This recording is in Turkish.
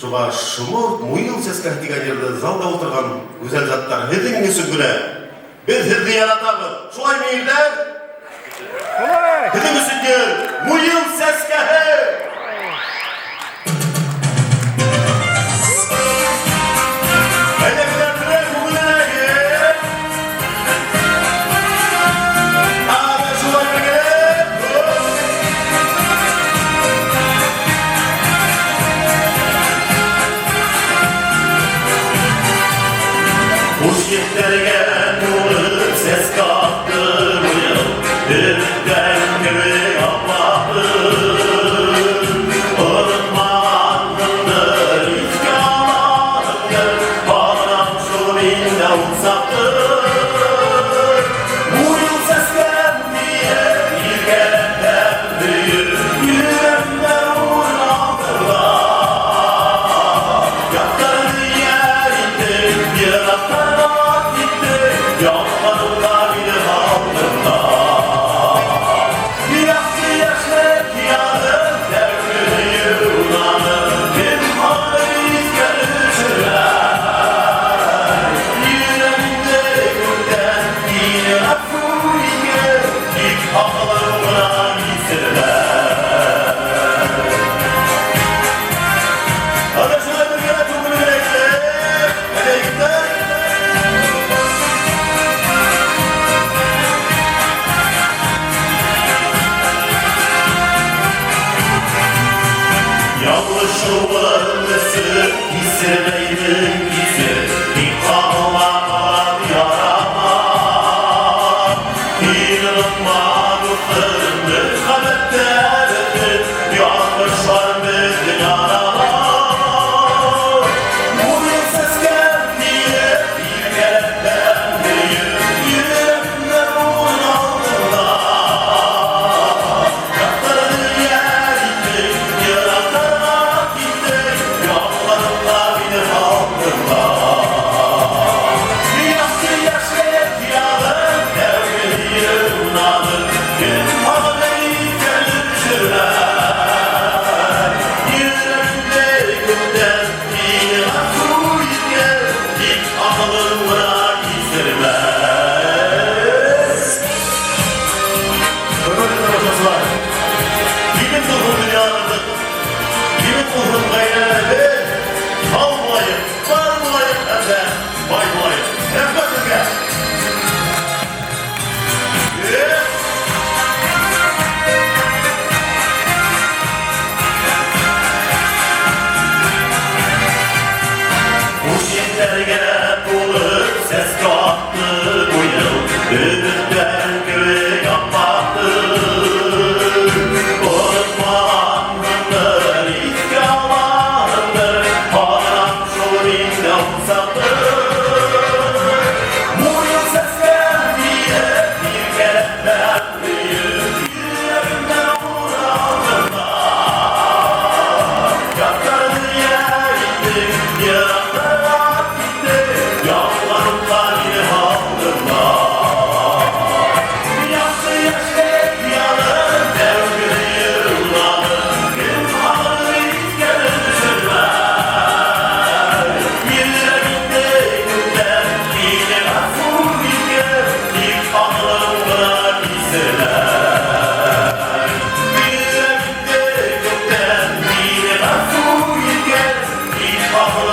Шуба шумурт, муйыл сескә тигәннәрдә залда утырган гүзәл заттар һеҙҙең өсөн көлә. Беҙ һеҙҙе яратабыҙ. Шулай мейелдәр? Һеҙҙең өсөн йыр, муйыл сәскәһе! Kuşyetlerge nurlu ses kalktı bu yıl, Dürütten gibi Allah'ı. Unutmanındır, hiç yalanındır, Bağlam şu binde utsaktır. Bu yıl seslen diye bir kereden büyür, Yüreğimde uğrandırlar. Yaklarını yerinde, yıraklar yollarında bir altında yaktı yaşlı yanı devrini yunanı bir haliz görüşürler yüreğinde gülden yine affı ile ilk aklarına gizirler. Hadi şöyle bir yere çok yürekli hadi gider. Yanlışımın nesi, hissemeydin bizi, İkramlar yarama. İnanmadıklarını kaybettirdin, yanlışlar beni arama. Bugün ses geldiği bir kereden değil, yüreğimde uğrandırlar. Yaklarını yerinde, yıraklar kimin ruhu dünyanızın, kimin ruhun gayrı kalmayın, varmayın efendim, baymayın, efendim. Kuşyetlerge dolu ses kalktı bu yıl, Dürütten gibi kapattı. Unutmanındır, hiç yalanındır, Bağlam şu binde utsaktır. Bu yıl ses geldiği bir kereden büyür, Yüreğimden uğrandırlar. Yaklarını yerinde, yıraklar gitti, Yollarımda yine aldırlar. Yaktı yaşlı yanı, devrini yıllanı, Gün halı hiç görüşürler. Yüreğimde günden yine affı bilge, İlk anılarımda gizler. Yüreğimde günden yine affı bilge, İlk anılarımda